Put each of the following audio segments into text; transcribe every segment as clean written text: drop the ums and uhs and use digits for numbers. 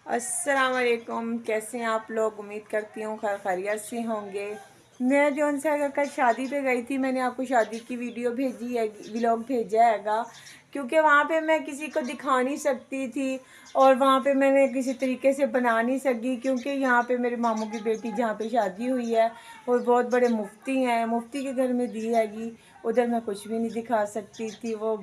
अस्सलाम वालेकुम। कैसे हैं आप लोग? उम्मीद करती हूँ खैरियत से होंगे। मैं जो उनसे अगर कल शादी पे गई थी, मैंने आपको शादी की वीडियो भेजी है, व्लॉग भेजा हैगा, क्योंकि वहाँ पे मैं किसी को दिखा नहीं सकती थी और वहाँ पे मैंने किसी तरीके से बना नहीं सकी, क्योंकि यहाँ पे मेरे मामू की बेटी जहाँ पे शादी हुई है और बहुत बड़े मुफ्ती हैं, मुफ्ती के घर में दी हैगी। उधर मैं कुछ भी नहीं दिखा सकती थी, वो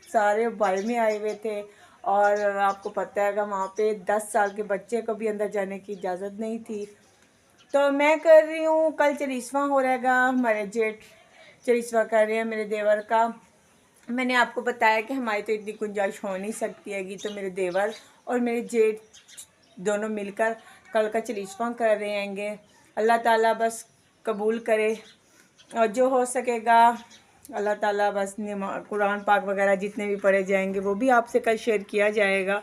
सारे बाहर में आए हुए थे और आपको पता है वहाँ पे 10 साल के बच्चे को भी अंदर जाने की इजाज़त नहीं थी। तो मैं कर रही हूँ, कल चलीसवा हो रहेगा, हमारे जेठ चलीसवा कर रहे हैं मेरे देवर का। मैंने आपको बताया कि हमारी तो इतनी गुंजाइश हो नहीं सकती हैगी, तो मेरे देवर और मेरे जेठ दोनों मिलकर कल का चलीसवा कर रहे हैंगे। अल्लाह ताला बस कबूल करे और जो हो सकेगा अल्लाह ताला बस कुरान पाक वगैरह जितने भी पढ़े जाएंगे वो भी आपसे कल शेयर किया जाएगा।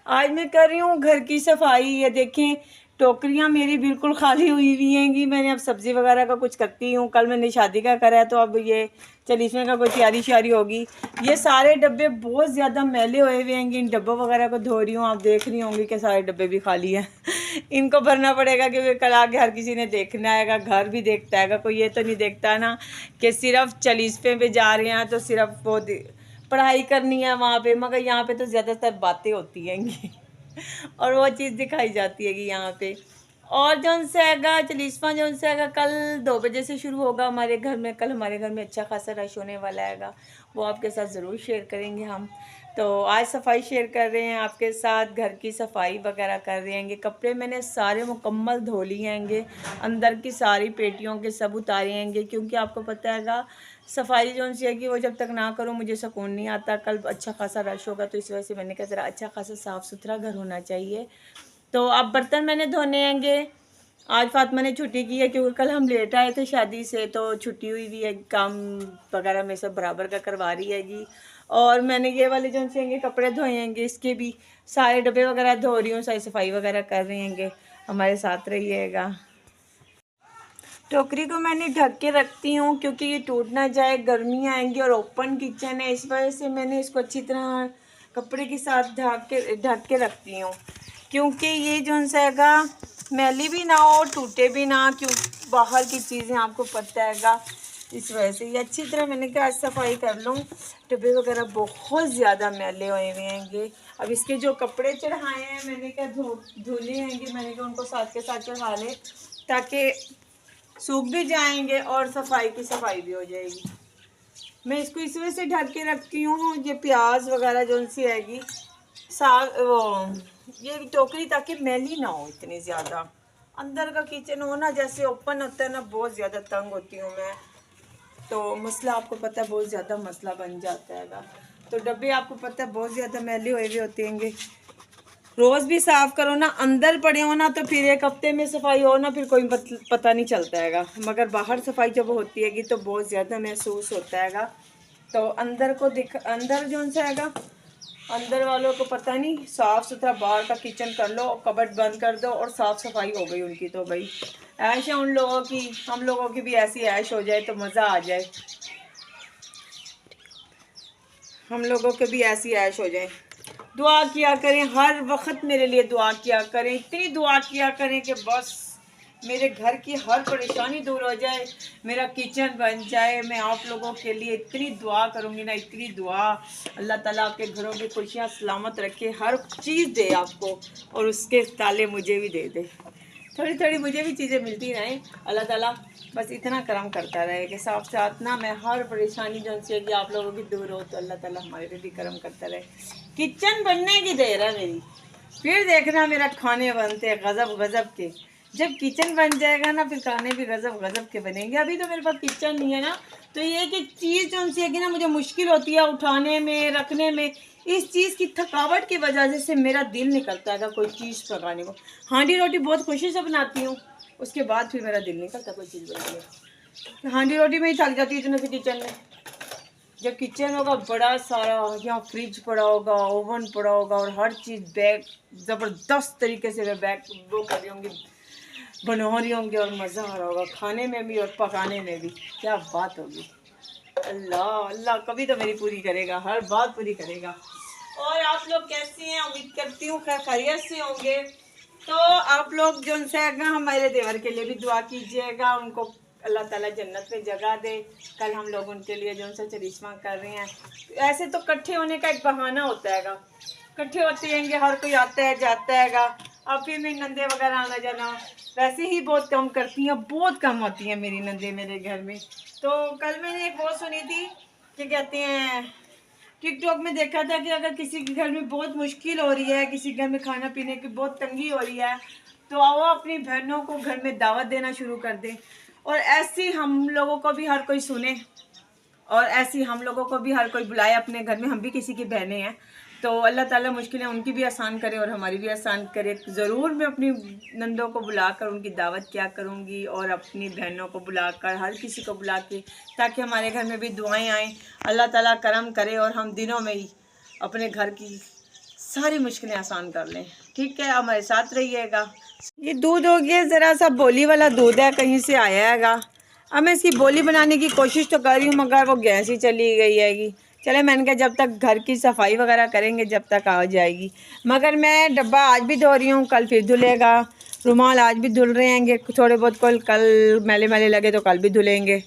आज मैं कर रही हूँ घर की सफाई। ये देखें, टोकरियाँ मेरी बिल्कुल खाली हुई हुई हैंगी। मैंने अब सब्ज़ी वगैरह का कुछ करती हूँ, कल मैंने शादी का करा है तो अब ये चलीसवें का कोई तैयारी श्यारी होगी। ये सारे डब्बे बहुत ज़्यादा मैले हुए हुए हैंगे, इन डब्बों वगैरह को धो रही हूँ। आप देख रही होंगी कि सारे डब्बे भी खाली हैं इनको भरना पड़ेगा, क्योंकि कल आके हर किसी ने देखना आएगा, घर भी देखता है। कोई ये तो नहीं देखता ना कि सिर्फ चलीसवें पे जा रहे हैं तो सिर्फ वो पढ़ाई करनी है वहाँ पे, मगर यहाँ पे तो ज़्यादातर बातें होती हैंगी और वो चीज़ दिखाई जाती है कि यहाँ पे। और जौन से आएगा चलीसवा, जौन से आएगा कल 2 बजे से शुरू होगा हमारे घर में। कल हमारे घर में अच्छा खासा रश होने वाला हैगा, वो आपके साथ ज़रूर शेयर करेंगे हम। तो आज सफाई शेयर कर रहे हैं आपके साथ, घर की सफाई वगैरह कर रहे हैं। कपड़े मैंने सारे मुकम्मल धो लिए हैं, अंदर की सारी पेटियों के सब उतारे हैं, क्योंकि आपको पता हैगा सफाई जो सी है कि वो जब तक ना करो मुझे सुकून नहीं आता। कल अच्छा खासा रश होगा, तो इस वजह से मैंने कहा ज़रा अच्छा खासा साफ़ सुथरा घर होना चाहिए। तो अब बर्तन मैंने धोने हैंगे। आज फातिमा ने छुट्टी की है, क्योंकि कल हम लेट आए थे शादी से, तो छुट्टी हुई हुई है, काम वगैरह में सब बराबर का करवा रही हैगी। और मैंने ये वाले जो से कपड़े धोए हैंगे, इसके भी सारे डब्बे वगैरह धो रही हूँ, सारी सफाई वगैरह कर रहे हैंगे। हमारे साथ रहिएगा। टोकरी को मैंने ढक के रखती हूँ, क्योंकि ये टूट ना जाए, गर्मियाँ आएंगी और ओपन किचन है, इस वजह से मैंने इसको अच्छी तरह कपड़े के साथ ढक के रखती हूँ, क्योंकि ये जो हैगा मैली भी ना हो, टूटे भी ना, क्यों बाहर की चीज़ें आपको पता हैगा। इस वजह से ये अच्छी तरह मैंने कहा सफाई कर लूँ। डब्बे वगैरह बहुत ज़्यादा मैले हुए हुए हैंगे। अब इसके जो कपड़े चढ़ाए हैं मैंने क्या धुले हैंगे, मैंने कहा उनको साथ के साथ चढ़ा ले, ताकि सूख भी जाएंगे और सफाई की सफाई भी हो जाएगी। मैं इसको इस वजह से ढक के रखती हूँ, ये प्याज वगैरह जो सी आएगी साग वो ये टोकरी, ताकि मैली ना हो इतनी ज़्यादा। अंदर का किचन हो ना, जैसे ओपन होता है ना, बहुत ज़्यादा तंग होती हूँ मैं, तो मसला आपको पता है बहुत ज़्यादा मसला बन जाता है। तो डब्बे आपको पता है बहुत ज़्यादा मैले हुए हुए होते हैं। रोज़ भी साफ़ करो ना, अंदर पड़े हो ना, तो फिर एक हफ्ते में सफाई हो ना, फिर कोई पता नहीं चलता हैगा, मगर बाहर सफाई जब होती हैगी तो बहुत ज़्यादा महसूस होता हैगा। तो अंदर को अंदर जो सा हैगा, अंदर वालों को पता नहीं, साफ़ सुथरा बाहर का किचन कर लो, कबर्ड बंद कर दो और साफ़ सफाई हो गई उनकी। तो भाई ऐश है उन लोगों की, हम लोगों की भी ऐसी ऐश हो जाए तो मज़ा आ जाए, हम लोगों के भी ऐसी ऐश हो जाए। दुआ किया करें, हर वक्त मेरे लिए दुआ किया करें, इतनी दुआ किया करें कि बस मेरे घर की हर परेशानी दूर हो जाए, मेरा किचन बन जाए। मैं आप लोगों के लिए इतनी दुआ करूँगी ना, इतनी दुआ। अल्लाह ताला आपके घरों की खुशियाँ सलामत रखे, हर चीज़ दे आपको और उसके ताले मुझे भी दे दे। थोड़ी थोड़ी मुझे भी चीज़ें मिलती रहें, अल्लाह ताला बस इतना करम करता रहे कि साथ साथ ना मैं हर परेशानी जो सी है आप लोगों की दूर हो, तो अल्लाह ताला हमारे पे भी करम करता रहे। किचन बनने की देर है मेरी, फिर देखना मेरा खाने बनते हैं गज़ब गज़ब के। जब किचन बन जाएगा ना, फिर खाने भी गज़ब गज़ब के बनेंगे। अभी तो मेरे पास किचन नहीं है ना, तो ये कि चीज़ जो सी है कि ना मुझे मुश्किल होती है उठाने में, रखने में। इस चीज़ की थकावट की वजह से मेरा दिल निकलता है कोई चीज़ पकाने को। हांडी रोटी बहुत खुशी से बनाती हूँ, उसके बाद फिर मेरा दिल निकलता कोई चीज़ बनाने। हांडी रोटी में ही थक जाती है इतने से किचन में। जब किचन होगा बड़ा सारा, यहाँ फ्रिज पड़ा होगा, ओवन पड़ा होगा और हर चीज़ बैग ज़बरदस्त तरीके से मैं बैग वो कर रही होंगी, बना रही होंगी और मज़ा आ रहा होगा खाने में भी और पकाने में भी। क्या बात होगी। अल्लाह अल्लाह कभी तो मेरी पूरी करेगा, हर बात पूरी करेगा। और आप लोग कैसे हैं? उम्मीद करती हूँ खैरियत से होंगे। तो आप लोग जो उनसे हमारे देवर के लिए भी दुआ कीजिएगा, उनको अल्लाह ताला जन्नत में जगह दे। कल हम लोग उनके लिए जो उनसे चरिश्मा कर रहे हैं। ऐसे तो इकट्ठे होने का एक बहाना होता हैगा, इकट्ठे होते हैं, हर कोई आता है जाता हैगा। अब फिर मेरी नंदे वगैरह आना जाना वैसे ही बहुत कम करती हैं, बहुत कम होती हैं मेरी नंदे मेरे घर में। तो कल मैंने एक वो सुनी थी कि कहते हैं, टिकटॉक में देखा था कि अगर किसी के घर में बहुत मुश्किल हो रही है, किसी घर में खाना पीने की बहुत तंगी हो रही है, तो आओ अपनी बहनों को घर में दावत देना शुरू कर दें। और ऐसे हम लोगों को भी हर कोई सुने, और ऐसी हम लोगों को भी हर कोई बुलाए अपने घर में। हम भी किसी की बहनें हैं, तो अल्लाह ताला मुश्किलें उनकी भी आसान करे और हमारी भी आसान करे। ज़रूर मैं अपनी नंदों को बुलाकर उनकी दावत क्या करूँगी, और अपनी बहनों को बुलाकर, हर किसी को बुला के, ताकि हमारे घर में भी दुआएं आएँ, अल्लाह ताला करम करे और हम दिनों में ही अपने घर की सारी मुश्किलें आसान कर लें। ठीक है, हमारे साथ रहिएगा। ये दूध हो गया, ज़रा सा बोली वाला दूध है, कहीं से आया हैगा। अब मैं इसकी बोली बनाने की कोशिश तो कर रही हूँ, मगर वो गैस ही चली गई हैगी। चले, मैंने कहा जब तक घर की सफाई वगैरह करेंगे जब तक आ जाएगी। मगर मैं डब्बा आज भी धो रही हूँ, कल फिर धुलेगा। रुमाल आज भी धुल रहे हैं थोड़े बहुत, कल मैले मैले लगे तो कल भी धुलेंगे।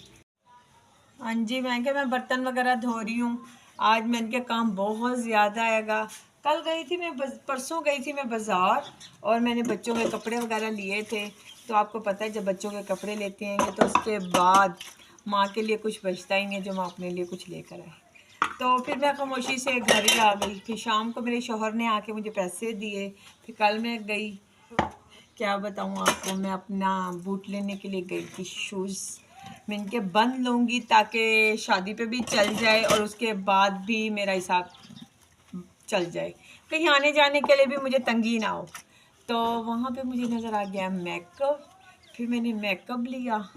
हाँ जी, मैं बर्तन वगैरह धो रही हूँ। आज मैंने काम बहुत ज़्यादा हैगा। कल गई थी मैं, परसों गई थी मैं बाज़ार, और मैंने बच्चों के कपड़े वगैरह लिए थे। तो आपको पता है जब बच्चों के कपड़े लेते हैं तो उसके बाद माँ के लिए कुछ बचता ही नहीं है जो माँ अपने लिए कुछ लेकर आए। तो फिर मैं खामोशी से घर ही आ गई। फिर शाम को मेरे शौहर ने आके मुझे पैसे दिए। फिर कल मैं गई, क्या बताऊँ आपको, मैं अपना बूट लेने के लिए गई थी, शूज़। मैं इनके बंद लूँगी ताकि शादी पे भी चल जाए और उसके बाद भी मेरा हिसाब चल जाए, कहीं आने जाने के लिए भी मुझे तंगी ना हो। तो वहाँ पे मुझे नज़र आ गया मेकअप। फिर मैंने मेकअप लिया,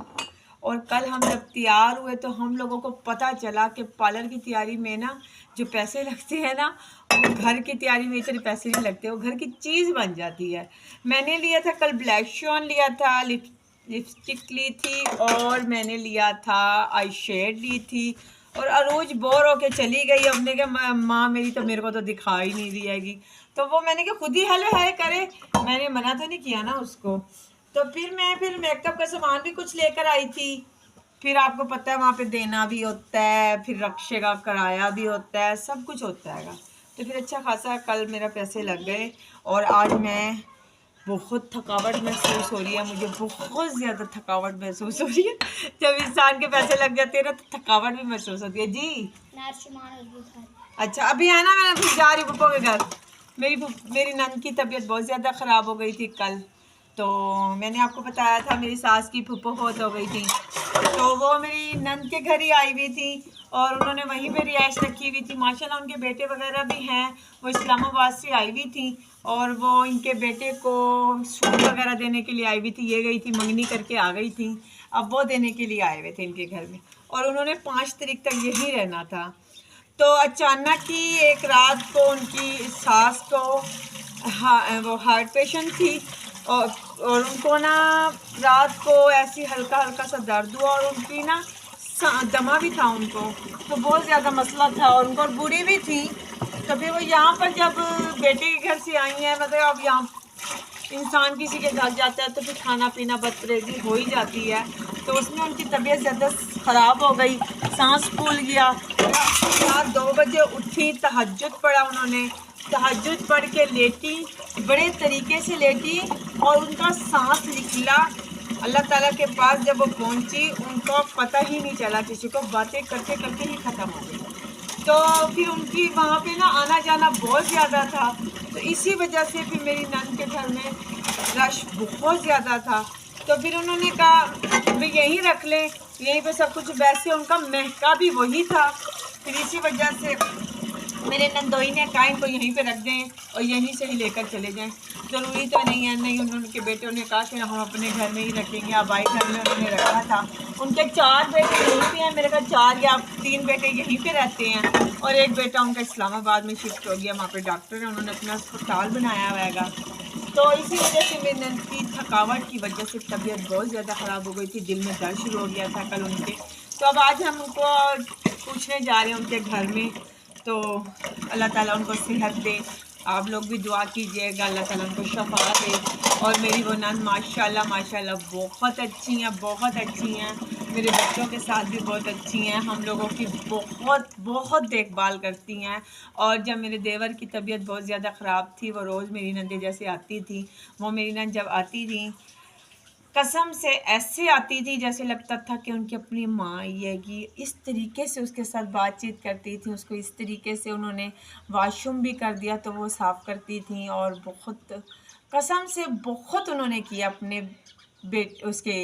और कल हम जब तैयार हुए तो हम लोगों को पता चला कि पार्लर की तैयारी में ना जो पैसे लगते हैं ना, वो घर की तैयारी में इतने पैसे नहीं लगते, वो घर की चीज़ बन जाती है। मैंने लिया था कल ब्लैक शॉन लिया था, लिपस्टिक ली थी, और मैंने लिया था आई शेड ली थी। और अरूज बोर होके चली गई। हमने कहा माँ मेरी तो मेरे को तो दिखा ही नहीं रही हैगी, तो वो मैंने कहा खुद ही हेलो हाय करे, मैंने मना तो नहीं किया ना उसको। तो फिर मेकअप का सामान भी कुछ लेकर आई थी। फिर आपको पता है वहाँ पे देना भी होता है, फिर रक्शे का किराया भी होता है, सब कुछ होता है। तो फिर अच्छा खासा कल मेरा पैसे लग गए, और आज मैं बहुत थकावट महसूस हो रही है, मुझे बहुत ज़्यादा थकावट महसूस हो रही है। जब इंसान के पैसे लग जाते हैं ना तो थकावट भी महसूस होती है। जी अच्छा, अभी है ना, मैं फिर जा रही पप्पो के घर। मेरी नंद की तबीयत बहुत ज़्यादा ख़राब हो गई थी कल। तो मैंने आपको बताया था मेरी सास की फुप्पो बहुत हो गई थी, तो वो मेरी नंद के घर ही आई हुई थी, और उन्होंने वहीं पे रिहाइश रखी हुई थी। माशाल्लाह उनके बेटे वगैरह भी हैं, वो इस्लामाबाद से आई हुई थी, और वो इनके बेटे को सूट वगैरह देने के लिए आई हुई थी। ये गई थी मंगनी करके आ गई थी, अब वो देने के लिए आए हुए थे इनके घर में, और उन्होंने 5 तारीख तक यहीं रहना था। तो अचानक ही एक रात को उनकी सास को वो हार्ट पेशेंट थी, और उनको ना रात को ऐसी हल्का हल्का सा दर्द हुआ, और उनकी ना दमा भी था उनको, तो बहुत ज़्यादा मसला था, और उनको बूढ़ी भी थी। तो फिर वो यहाँ पर जब बेटे के घर से आई हैं, मतलब अब यहाँ इंसान किसी के घर जाता है तो फिर खाना पीना बदतरेजी हो ही जाती है। तो उसमें उनकी तबीयत ज़्यादा ख़राब हो गई, सांस फूल गया। रात 2 बजे उठी, तहज्जुद पढ़ा उन्होंने, तहज्जुद पढ़ के लेटी, बड़े तरीके से लेटी, और उनका सांस निकला अल्लाह ताला के पास। जब वो पहुंची उनको पता ही नहीं चला, किसी को बातें करते करते ही ख़त्म हो गई। तो फिर उनकी वहाँ पे ना आना जाना बहुत ज़्यादा था, तो इसी वजह से फिर मेरी नंद के घर में रश बहुत ज़्यादा था। तो फिर उन्होंने कहा भाई यहीं रख लें, यहीं पे सब कुछ, वैसे उनका महका भी वही था। फिर इसी वजह से मेरे नंदोई ने कहा इनको यहीं पे रख दें और यहीं से ही लेकर चले जाएं। ज़रूरी तो नहीं है, नहीं, उनके बेटों ने कहा कि हम अपने घर में ही रखेंगे। आबाई घर में उन्होंने रखा था। उनके 4 बेटे यहीं पे हैं, मेरे ख्याल 4 या 3 बेटे यहीं पे रहते हैं, और एक बेटा उनका इस्लामाबाद में शिफ्ट हो गया, वहाँ पे डॉक्टर है, उन्होंने अपना अस्पताल बनाया हुआ है। तो इसी वजह से मेरी नंद की थकावट की वजह से तबीयत बहुत ज़्यादा ख़राब हो गई थी, दिल में दर्द शुरू हो गया था कल उनके। तो अब आज हम उनको पूछने जा रहे हैं उनके घर में, तो अल्लाह ताला उनको सेहत दे। आप लोग भी दुआ कीजिएगा, अल्लाह ताला उनको शफा दे। और मेरी वो नंद माशाल्लाह माशाल्लाह बहुत अच्छी हैं, बहुत अच्छी हैं। मेरे बच्चों के साथ भी बहुत अच्छी हैं, हम लोगों की बहुत बहुत देखभाल करती हैं। और जब मेरे देवर की तबीयत बहुत ज़्यादा ख़राब थी, वो रोज़ मेरी नंदे जैसे आती थी। वो मेरी नंद जब आती थी कसम से ऐसे आती थी जैसे लगता था कि उनकी अपनी माँ आएगी। इस तरीके से उसके साथ बातचीत करती थी, उसको इस तरीके से उन्होंने वॉशरूम भी कर दिया तो वो साफ़ करती थी। और बहुत कसम से बहुत उन्होंने किया अपने उसके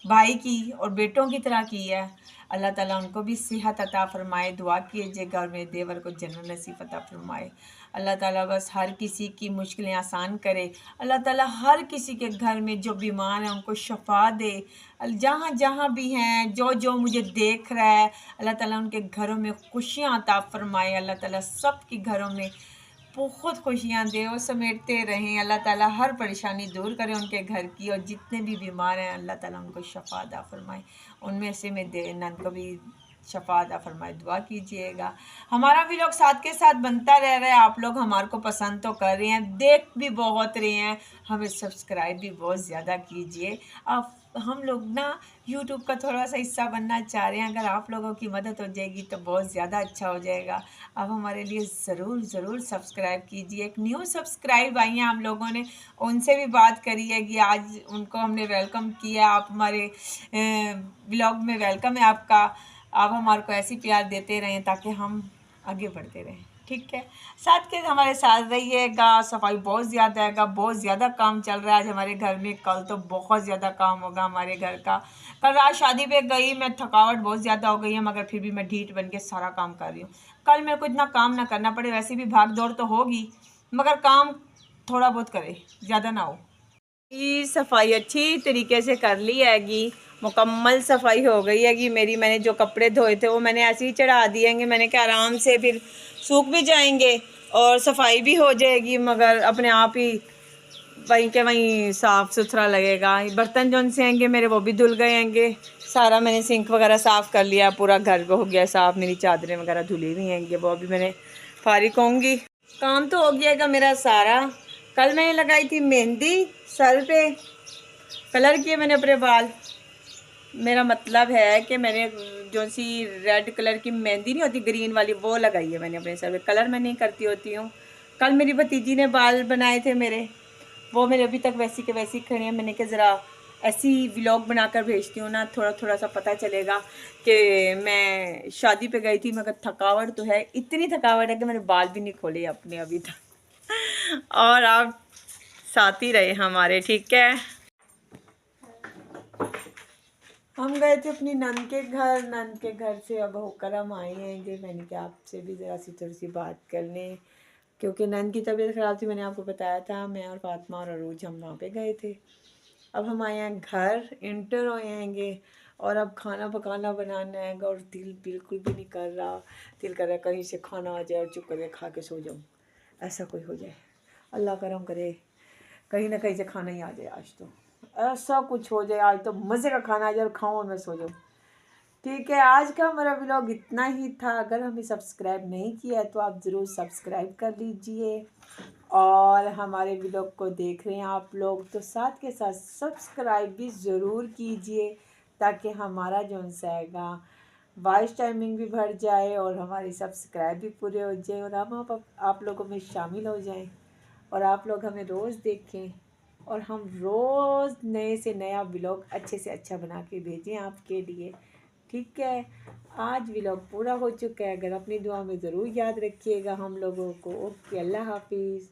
भाई की और बेटों की तरह की है। अल्लाह ताला उनको भी सेहत अता फ़रमाए। दुआ कीजिएगा और मेरे देवर को जन्नत नसीब अता फ़रमाए। अल्लाह ताला बस हर किसी की मुश्किलें आसान करे। अल्लाह ताला हर किसी के घर में जो बीमार हैं उनको शफा दे। जहाँ जहाँ भी हैं, जो जो मुझे देख रहा है, अल्लाह ताला उनके घरों में खुशियाँ अता फ़रमाए। अल्लाह ताला सब के घरों में बहुत खुशियाँ दे और समेटते रहें। अल्लाह ताला हर परेशानी दूर करे उनके घर की। और जितने भी बीमार हैं अल्लाह ताला उनको शफा अता फ़रमाए। उनमें से मैं नंद को भी शफा अता फ़रमाए। दुआ कीजिएगा। हमारा भी लोग साथ के साथ बनता रह रहा है। आप लोग हमारे को पसंद तो कर रहे हैं, देख भी बहुत रहे हैं, हमें सब्सक्राइब भी बहुत ज़्यादा कीजिए। अब हम लोग ना यूट्यूब का थोड़ा सा हिस्सा बनना चाह रहे हैं। अगर आप लोगों की मदद हो जाएगी तो बहुत ज़्यादा अच्छा हो जाएगा। आप हमारे लिए ज़रूर ज़रूर सब्सक्राइब कीजिए। एक न्यू सब्सक्राइब आई हैं हम लोगों ने, उनसे भी बात करी है कि आज उनको हमने वेलकम किया। आप हमारे ब्लॉग में वेलकम है आपका। आप हमारे को ऐसी प्यार देते रहें ताकि हम आगे बढ़ते रहें, ठीक है। साथ के हमारे साथ रहिएगा। सफाई बहुत ज़्यादा है, बहुत ज़्यादा काम चल रहा है आज हमारे घर में। कल तो बहुत ज़्यादा काम होगा हमारे घर का। कल रात शादी पे गई मैं, थकावट बहुत ज़्यादा हो गई है, मगर फिर भी मैं ढीठ बन के सारा काम कर रही हूँ। कल मेरे को इतना काम ना करना पड़े, वैसे भी भाग दौड़ तो होगी, मगर काम थोड़ा बहुत करे, ज़्यादा ना हो। सफाई अच्छी तरीके से कर ली हैगी, मुकम्मल सफाई हो गई हैगी मेरी। मैंने जो कपड़े धोए थे वो मैंने ऐसे ही चढ़ा दिएंगे, मैंने कहा आराम से फिर सूख भी जाएंगे और सफाई भी हो जाएगी, मगर अपने आप ही वहीं के वहीं साफ़ सुथरा लगेगा। बर्तन जो से आएंगे मेरे वो भी धुल गए हैंगे। सारा मैंने सिंक वगैरह साफ़ कर लिया, पूरा घर हो गया साफ़। मेरी चादरें वगैरह धुली हुई हैंगी, वो अभी मैंने फारिग होंगी। काम तो हो गया मेरा सारा। कल मैंने लगाई थी मेहंदी, सर पे कलर किए मैंने अपने बाल। मेरा मतलब है कि मैंने जो सी रेड कलर की मेहंदी नहीं होती ग्रीन वाली, वो लगाई है मैंने अपने सर पे। कलर मैं नहीं करती होती हूँ। कल मेरी भतीजी ने बाल बनाए थे मेरे, वो मेरे अभी तक वैसी के वैसी खड़े हैं। मैंने कहा ज़रा ऐसी व्लॉग बनाकर भेजती हूँ ना, थोड़ा थोड़ा सा पता चलेगा कि मैं शादी पे गई थी, मगर थकावट तो है, इतनी थकावट है कि मैंने बाल भी नहीं खोले अपने अभी तक। और आप साथ ही रहे हमारे, ठीक है। हम गए थे अपनी नंद के घर। नंद के घर से अब होकर हम आए हैं कि मैंने कहा आपसे भी ज़रा सी थोड़ी सी बात कर लें, क्योंकि नंद की तबीयत ख़राब थी। मैंने आपको बताया था, मैं और फातिमा और अरूज हम वहाँ पे गए थे। अब हम आए हैं घर, इंटर होए हैंगे और अब खाना पकाना बनाना है और दिल बिल्कुल भी नहीं कर रहा। दिल कर रहा है कहीं से खाना आ जाए और चुप करके खा के सो जाऊँ, ऐसा कोई हो जाए। अल्लाह करम करे कहीं ना कहीं से खाना ही आ जाए। आज तो ऐसा कुछ हो जाए, आज तो मज़े का खाना आ जाए और खाऊं और मैं सो जाऊँ, ठीक है। आज का हमारा व्लॉग इतना ही था। अगर हमें सब्सक्राइब नहीं किया है तो आप ज़रूर सब्सक्राइब कर लीजिए। और हमारे व्लॉग को देख रहे हैं आप लोग तो साथ के साथ सब्सक्राइब भी ज़रूर कीजिए, ताकि हमारा जो है वॉइस टाइमिंग भी बढ़ जाए और हमारी सब्सक्राइब भी पूरे हो जाए और हम आप लोगों में शामिल हो जाएं और आप लोग हमें रोज़ देखें और हम रोज़ नए से नया व्लॉग अच्छे से अच्छा बना के भेजें आपके लिए, ठीक है। आज व्लॉग पूरा हो चुका है। अगर अपनी दुआ में ज़रूर याद रखिएगा हम लोगों को। ओके, अल्लाह हाफिज़।